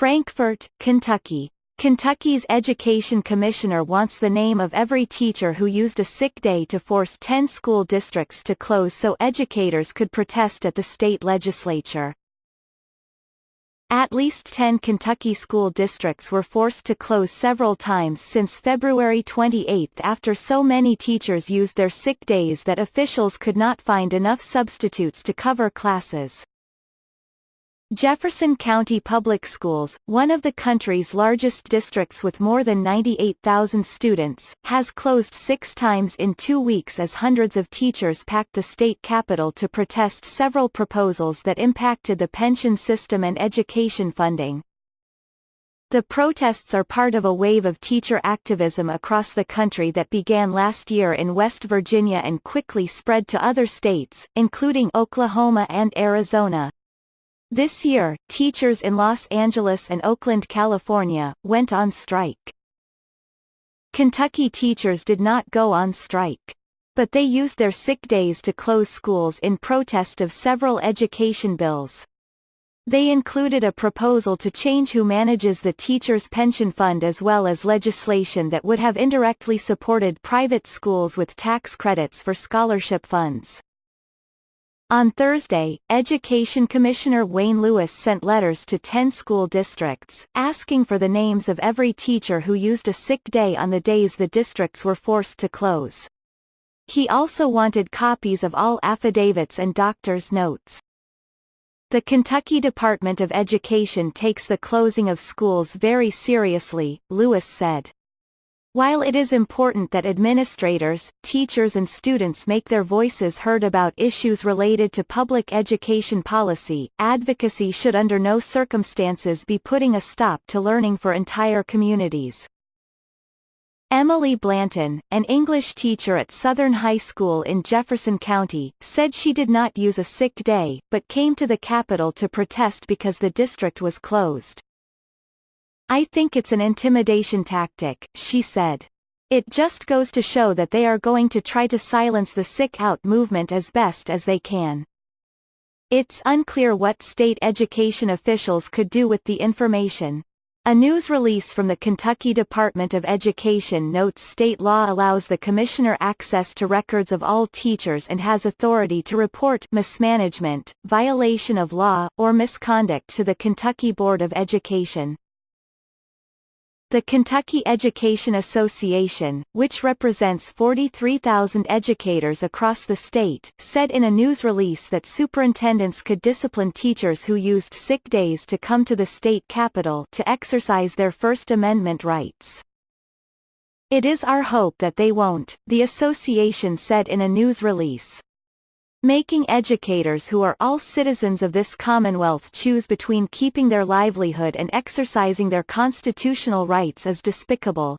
Frankfort, Kentucky. Kentucky's education commissioner wants the name of every teacher who used a sick day to force 10 school districts to close so educators could protest at the state legislature. At least 10 Kentucky school districts were forced to close several times since February 28 after so many teachers used their sick days that officials could not find enough substitutes to cover classes. Jefferson County Public Schools, one of the country's largest districts with more than 98,000 students, has closed 6 times in 2 weeks as hundreds of teachers packed the state capitol to protest several proposals that impacted the pension system and education funding. The protests are part of a wave of teacher activism across the country that began last year in West Virginia and quickly spread to other states, including Oklahoma and Arizona. This year, teachers in Los Angeles and Oakland, California, went on strike. Kentucky teachers did not go on strike. But they used their sick days to close schools in protest of several education bills. They included a proposal to change who manages the teachers' pension fund as well as legislation that would have indirectly supported private schools with tax credits for scholarship funds. On Thursday, Education Commissioner Wayne Lewis sent letters to 10 school districts, asking for the names of every teacher who used a sick day on the days the districts were forced to close. He also wanted copies of all affidavits and doctor's notes. The Kentucky Department of Education takes the closing of schools very seriously, Lewis said. While it is important that administrators, teachers and students make their voices heard about issues related to public education policy, advocacy should under no circumstances be putting a stop to learning for entire communities. Emily Blanton, an English teacher at Southern High School in Jefferson County, said she did not use a sick day, but came to the Capitol to protest because the district was closed. "I think it's an intimidation tactic," she said. "It just goes to show that they are going to try to silence the sick out movement as best as they can." It's unclear what state education officials could do with the information. A news release from the Kentucky Department of Education notes state law allows the commissioner access to records of all teachers and has authority to report mismanagement, violation of law, or misconduct to the Kentucky Board of Education. The Kentucky Education Association, which represents 43,000 educators across the state, said in a news release that superintendents could discipline teachers who used sick days to come to the state capitol to exercise their First Amendment rights. "It is our hope that they won't," the association said in a news release. Making educators who are all citizens of this Commonwealth choose between keeping their livelihood and exercising their constitutional rights is despicable.